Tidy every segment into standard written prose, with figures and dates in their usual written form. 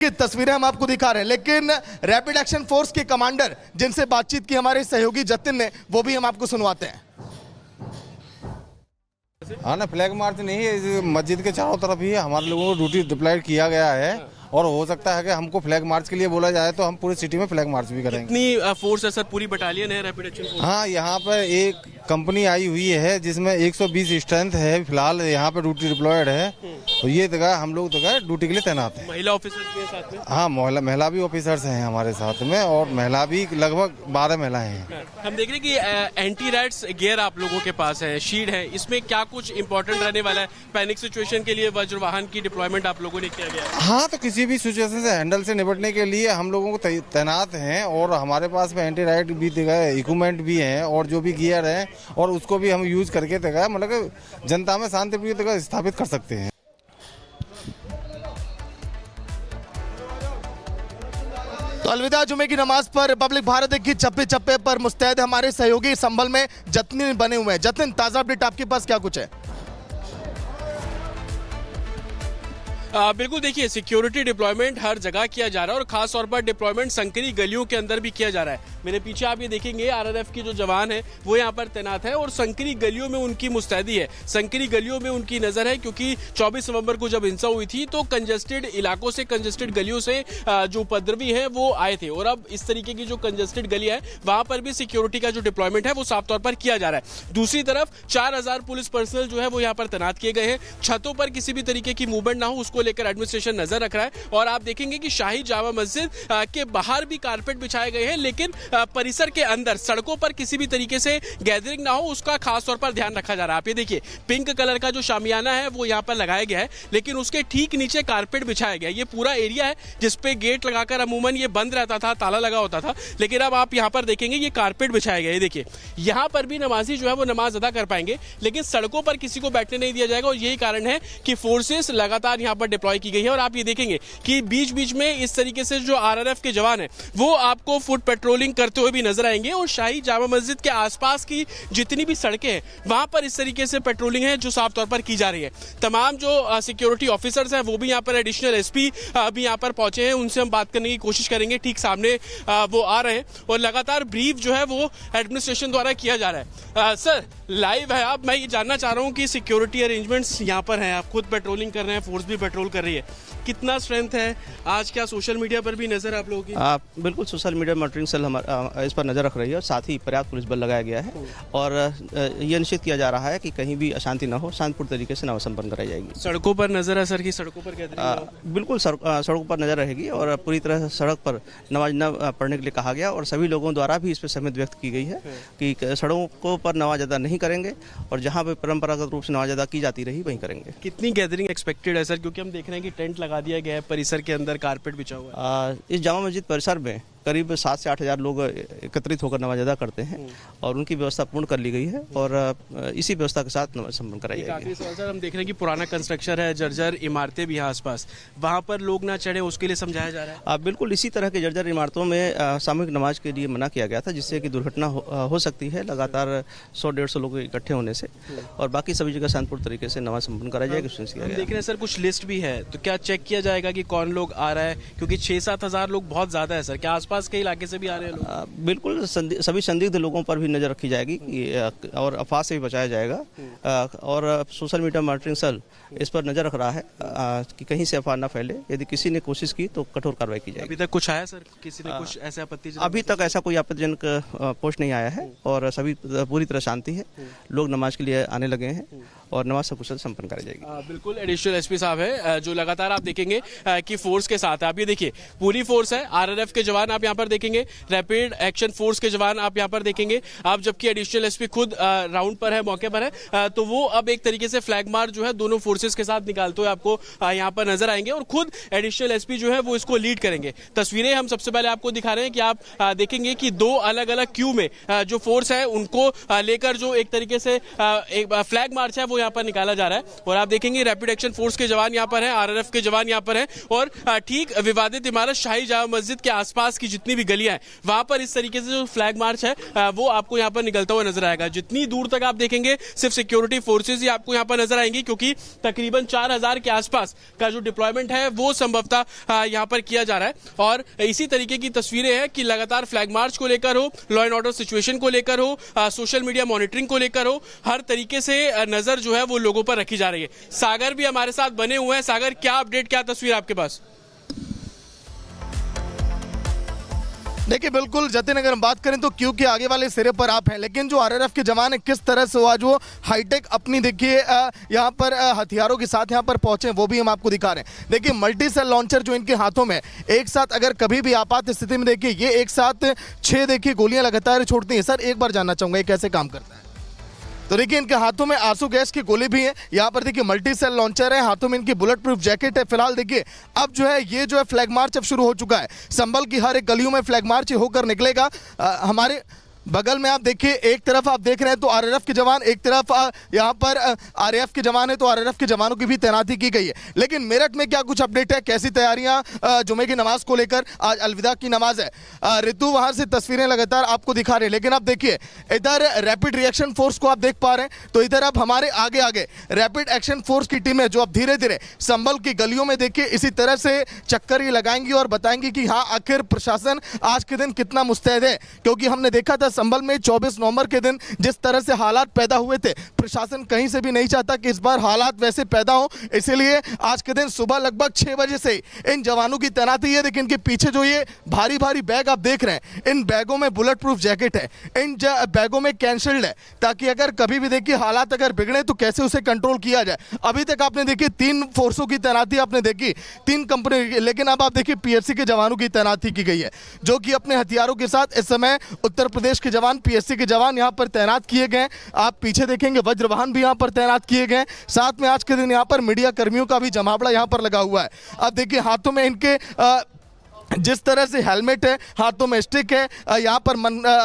की तस्वीरें हम आपको दिखा रहे हैं, लेकिन रैपिड एक्शन फोर्स के कमांडर जिनसे बातचीत की हमारे सहयोगी जतिन ने, वो भी हम आपको सुनवाते हैं। हाँ ना, फ्लैग मार्च नहीं है, मस्जिद के चारों तरफ ही हमारे लोगों को ड्यूटी डिप्लॉयड किया गया है और हो सकता है कि हमको फ्लैग मार्च के लिए बोला जाए तो हम पूरी सिटी में फ्लैग मार्च भी करेंगे। कितनी फोर्स है सर? पूरी बटालियन है रैपिड एक्शन फोर्स? हाँ, यहाँ पर एक कंपनी आई हुई है जिसमें 120 स्ट्रेंथ है, फिलहाल यहाँ पे ड्यूटी डिप्लॉयड है। तो ये जगह हम लोग जगह ड्यूटी के लिए तैनात है। महिला ऑफिसर्स भी हैं साथ में? हाँ, महिला भी ऑफिसर्स हैं हमारे साथ में और महिला भी लगभग 12 महिलाएं हैं। हम देख रहे हैं कि एंटी रैट्स गियर आप लोगों के पास है, शील्ड है, इसमें क्या कुछ इंपॉर्टेंट रहने वाला है? पैनिक सिचुएशन के लिए वज्र वाहन की डिप्लॉयमेंट आप लोगों ने किया गया है? हाँ, तो किसी भी सिचुएशन से हैंडल से निपटने के लिए हम लोगों को तैनात हैं और हमारे पास में एंटी राइट भी इक्विपमेंट भी हैं और जो भी गियर है और उसको भी हम यूज करके मतलब जनता में शांतिप्रिय स्थापित कर सकते हैं। तो अलविदा जुमे की नमाज पर रिपब्लिक भारत की चप्पे चप्पे पर मुस्तैद हमारे सहयोगी संभल में जतिन बने हुए हैं। जतिन, ताजा अपडेट आपके पास क्या कुछ है? बिल्कुल, देखिए सिक्योरिटी डिप्लॉयमेंट हर जगह किया जा रहा है और खास तौर पर डिप्लॉयमेंट संकरी गलियों के अंदर भी किया जा रहा है। मेरे पीछे आप ये देखेंगे आरआरएफ की जो जवान है वो यहाँ पर तैनात है और संकरी गलियों में उनकी मुस्तैदी है, संकरी गलियों में उनकी नजर है, क्योंकि 24 नवंबर को जब हिंसा हुई थी तो कंजेस्टेड इलाकों से, कंजेस्टेड गलियों से जो उपद्रवी है वो आए थे और अब इस तरीके की जो कंजेस्टेड गली है वहां पर भी सिक्योरिटी का जो डिप्लॉयमेंट है वो साफ तौर पर किया जा रहा है। दूसरी तरफ 4000 पुलिस पर्सनल जो है वो यहाँ पर तैनात किए गए हैं। छतों पर किसी भी तरीके की मूवमेंट ना हो उसको लेकर एडमिनिस्ट्रेशन नजर रख रहा है और आप देखेंगे कि शाही जामा मस्जिद के बाहर भी कारपेट बिछाए गए हैं, लेकिन परिसर के अंदर सड़कों पर किसी भी तरीके से गैदरिंग ना हो उसका खास तौर पर ध्यान रखा जा रहा है। आप ये देखिए पिंक कलर का जो शामियाना है वो यहाँ पर लगाया गया है, लेकिन उसके ठीक नीचे कारपेट बिछाया गया है। ये पूरा एरिया है जिसपे गेट लगाकर अमूमन ये बंद रहता था, ताला लगा होता था, लेकिन अब आप यहाँ पर देखेंगे ये कारपेट बिछाया गया है। देखिए यहाँ पर भी नमाजी जो है वो नमाज अदा कर पाएंगे, लेकिन सड़कों पर किसी को बैठने नहीं दिया जाएगा और यही कारण है कि फोर्सेस लगातार यहाँ पर डिप्लॉय की गई है। और आप ये देखेंगे कि बीच बीच में इस तरीके से जो आरआरएफ के जवान हैं वो आपको फुट पेट्रोलिंग करते हुए भी नजर आएंगे और शाही जामा मस्जिद के आसपास की जितनी भी सड़कें हैं वहां पर इस तरीके से पेट्रोलिंग है जो साफ तौर पर की जा रही है। तमाम जो सिक्योरिटी ऑफिसर्स हैं वो भी यहाँ पर, एडिशनल एसपी भी यहाँ पर पहुंचे हैं, उनसे हम बात करने की कोशिश करेंगे। ठीक सामने वो आ रहे हैं और लगातार ब्रीफ जो है वो एडमिनिस्ट्रेशन द्वारा किया जा रहा है। सर लाइव है आप, मैं ये जानना चाह रहा हूँ कि सिक्योरिटी अरेंजमेंट्स यहाँ पर हैं, आप खुद पेट्रोलिंग कर रहे हैं, फोर्स भी पेट्रोल कर रही है, कितना स्ट्रेंथ है आज? क्या सोशल मीडिया पर भी नजर आप लोगों की? बिल्कुल, सोशल मीडिया मॉनिटरिंग सेल हमारा इस पर नजर रख रही है और साथ ही पर्याप्त पुलिस बल लगाया गया है और यह निश्चित किया जा रहा है कि कहीं भी अशांति न हो, शांतिपूर्ण तरीके से नमाज संपन्न कराई जाएगी। सड़कों पर नजर है सर की सड़कों पर बिल्कुल सड़कों पर नजर रहेगी और पूरी तरह सड़क पर नमाज न पढ़ने के लिए कहा गया और सभी लोगों द्वारा भी इस पर सहमति व्यक्त की गई है कि सड़कों पर नमाज अदा नहीं करेंगे और जहाँ पर परंपरागत रूप से नमाज अदा की जाती रही वहीं करेंगे। कितनी गैदरिंग एक्सपेक्टेड है सर, क्योंकि हम देख रहे हैं कि टेंट लगा दिया गया है, परिसर के अंदर कारपेट बिछा हुआ है? इस जामा मस्जिद परिसर में करीब 7 से 8 हज़ार लोग एकत्रित होकर नमाज अदा करते हैं और उनकी व्यवस्था पूर्ण कर ली गई है और इसी व्यवस्था के साथ नमाज संपन्न कराई जाएगी। आखिरी सवाल सर, हम देख रहे हैं कि पुराना कंस्ट्रक्शन है, जर्जर इमारतें भी हैं आसपास, वहां पर लोग ना चढ़े उसके लिए समझाया जा रहा है? बिल्कुल, इसी तरह के जर्जर इमारतों में सामूहिक नमाज के लिए मना किया गया था जिससे कि दुर्घटना हो सकती है लगातार 100-150 लोग इकट्ठे होने से, और बाकी सभी जगह शांतिपूर्ण तरीके से नमाज संपन्न कराई जाएगी। हम देख रहे हैं सर कुछ लिस्ट भी है, तो क्या चेक किया जाएगा कि कौन लोग आ रहा है? क्योंकि 6-7 हज़ार लोग बहुत ज्यादा है सर, क्या आसपास के इलाके से भी आ रहे हैं लोग? बिल्कुल, सभी संदिग्ध लोगों पर भी नजर रखी जाएगी और अफवाह से भी बचाया जाएगा और सोशल मीडिया मॉनिटरिंग सेल इस पर नजर रख रहा है कि कहीं से अफवाह न फैले। यदि किसी ने कोशिश की तो कठोर कार्रवाई की जाएगी। अभी तक कुछ आया सर, किसी ने कुछ ऐसे आपत्ति? अभी तक ऐसा कोई आपत्तिजनक पोस्ट नहीं आया है और सभी पूरी तरह शांति है, लोग नमाज के लिए आने लगे हैं और नमाज सकुशल संपन्न कराई जाएगी। बिल्कुल, एडिशनल एसपी साहब है जो लगातार आप देखेंगे कि फोर्स के साथ है। आप ये देखिए पूरी फोर्स है, आरआरएफ के जवान आप यहाँ पर देखेंगे, रैपिड एक्शन फोर्स के जवान आप यहाँ पर देखेंगे आप, जबकि एडिशनल एसपी खुद राउंड पर है, मौके पर है, तो वो अब एक तरीके से फ्लैग मार्च जो है दोनों फोर्सेस के साथ निकालते हुए आपको यहाँ पर नजर आएंगे और खुद एडिशनल एसपी जो है वो इसको लीड करेंगे। तस्वीरें हम सबसे पहले आपको दिखा रहे हैं कि आप देखेंगे कि 2 अलग अलग क्यू में जो फोर्स है उनको लेकर जो एक तरीके से एक फ्लैग मार्च है वो यहाँ पर निकाला जा रहा है। और आप देखेंगे रैपिड एक्शन फोर्स के जवान यहाँ पर हैं, आरआरएफ के जवान यहाँ पर हैं और ठीक विवादित इमारत शाही जामा मस्जिद के आसपास की जितनी भी गलियां हैं वहां पर इस तरीके से जो फ्लैग मार्च है वो आपको यहाँ पर निकलता हुआ नजर आएगा। जितनी दूर तक आप देखेंगे सिर्फ सिक्योरिटी फोर्सेज ही आपको यहाँ पर नजर आएंगी, क्योंकि तकरीबन 4000 के आसपास का जो डिप्लॉयमेंट है वो संभवतः यहाँ पर किया जा रहा है। और इसी तरीके की तस्वीरें हैं कि लगातार फ्लैग मार्च को लेकर हो, लॉ एंड ऑर्डर सिचुएशन को लेकर हो, सोशल मीडिया मॉनिटरिंग को लेकर हो, हर तरीके से नजर जो है वो लोगों पर रखी जा रही है। सागर भी हमारे साथ बने हुए हैं। सागर, क्या अपडेट, क्या तस्वीर आपके पास? देखिए बिल्कुल जतिन, अगर हम बात करें तो क्यू के आगे वाले सिरे पर आप हैं, लेकिन जो आरआरएफ के जवान है किस तरह से आज वो हाईटेक अपनी देखिए यहाँ पर हथियारों के साथ यहाँ पर पहुंचे वो भी हम आपको दिखा रहे हैं। देखिए मल्टी सेल लॉन्चर जो इनके हाथों में, एक साथ अगर कभी भी आपात स्थिति में देखिए ये एक साथ 6 देखिए गोलियां लगातार छोड़ती हैं। सर एक बार जानना चाहूंगा ये कैसे काम करता है? तो देखिए इनके हाथों में आंसू गैस की गोली भी है, यहाँ पर देखिए मल्टी सेल लॉन्चर है, हाथों में इनकी बुलेट प्रूफ जैकेट है। फिलहाल देखिए अब जो है ये जो है फ्लैग मार्च अब शुरू हो चुका है। संभल की हर एक गलियों में फ्लैग मार्च होकर निकलेगा। हमारे बगल में आप देखिए, एक तरफ आप देख रहे हैं तो आरआरएफ के जवान, एक तरफ यहाँ पर आरएएफ के जवान है तो आरआरएफ के जवानों की भी तैनाती की गई है। लेकिन मेरठ में क्या कुछ अपडेट है, कैसी तैयारियां जुमे की नमाज को लेकर? आज अलविदा की नमाज है। ऋतु वहां से तस्वीरें लगातार आपको दिखा रहे हैं, लेकिन आप देखिए इधर रैपिड रिएक्शन फोर्स को आप देख पा रहे हैं, तो इधर अब हमारे आगे आगे रैपिड एक्शन फोर्स की टीम है जो अब धीरे धीरे संभल की गलियों में देखिए इसी तरह से चक्कर ये लगाएंगी और बताएंगी कि हाँ आखिर प्रशासन आज के दिन कितना मुस्तैद है। क्योंकि हमने देखा था संभल में 24 नवंबर के दिन जिस तरह से हालात पैदा हुए थे, प्रशासन कहीं से भी नहीं चाहता कि इस बार हालात वैसे पैदा हो, इसीलिए आज के दिन सुबह लगभग 6 बजे से इन जवानों की तैनाती है। लेकिन इनके पीछे जो ये भारी भारी बैग आप देख रहे हैं, इन बैगों में बुलेट प्रूफ जैकेट है, इन बैगों में कैंसल्ड है, ताकि अगर कभी भी देखिए हालात अगर बिगड़े तो कैसे उसे कंट्रोल किया जाए। अभी तक आपने देखी 3 फोर्सों की तैनाती आपने देखी, 3 कंपनी, लेकिन अब आप देखिए पीएससी के जवानों की तैनाती की गई है जो कि अपने हथियारों के साथ इस समय उत्तर प्रदेश के जवान, पीएससी के जवान यहां पर तैनात किए गए। आप पीछे देखेंगे वज्र वाहन भी यहां पर तैनात किए गए। साथ में आज के दिन यहां पर मीडिया कर्मियों का भी जमावड़ा यहां पर लगा हुआ है। अब देखिए हाथों में इनके जिस तरह से हेलमेट है, हाथों में स्टिक है, यहाँ पर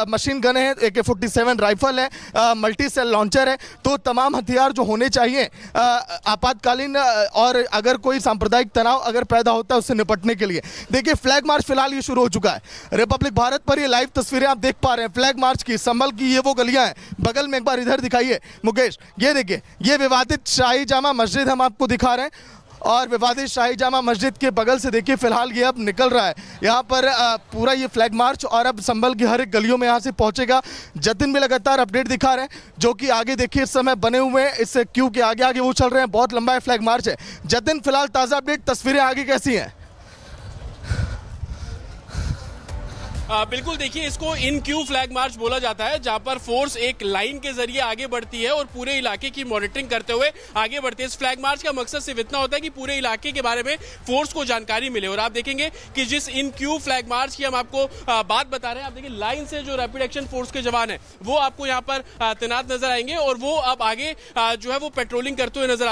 मशीन गन है, AK-47 राइफल है, मल्टी सेल लॉन्चर है, तो तमाम हथियार जो होने चाहिए आपातकालीन और अगर कोई सांप्रदायिक तनाव अगर पैदा होता है उससे निपटने के लिए। देखिए फ्लैग मार्च फिलहाल ये शुरू हो चुका है। रिपब्लिक भारत पर ये लाइव तस्वीरें आप देख पा रहे हैं फ्लैग मार्च की। संभल की ये वो गलियां हैं, बगल में एक बार इधर दिखाइए मुकेश, ये देखिए ये विवादित शाही जामा मस्जिद हम आपको दिखा रहे हैं और विवादित शाही जामा मस्जिद के बगल से देखिए फिलहाल ये अब निकल रहा है यहाँ पर पूरा ये फ्लैग मार्च और अब संभल की हर एक गलियों में यहाँ से पहुंचेगा। जतिन भी लगातार अपडेट दिखा रहे हैं जो कि आगे देखिए इस समय बने हुए हैं, इस क्यू के आगे आगे वो चल रहे हैं, बहुत लंबा है फ्लैग मार्च है। जतिन फिलहाल ताज़ा अपडेट, तस्वीरें आगे कैसी हैं? बिल्कुल, देखिए इसको इन क्यू फ्लैग मार्च बोला जाता है, जहां पर फोर्स एक लाइन के जरिए आगे बढ़ती है और पूरे इलाके की मॉनिटरिंग करते हुए आगे बढ़ती है। इस फ्लैग मार्च का मकसद सिर्फ इतना होता है कि पूरे इलाके के बारे में फोर्स को जानकारी मिले। और आप देखेंगे कि जिस इन क्यू फ्लैग मार्च की हम आपको बात बता रहे हैं, आप देखिए लाइन से जो रैपिड एक्शन फोर्स के जवान है वो आपको यहाँ पर तैनात नजर आएंगे और वो अब आगे जो है वो पेट्रोलिंग करते हुए नजर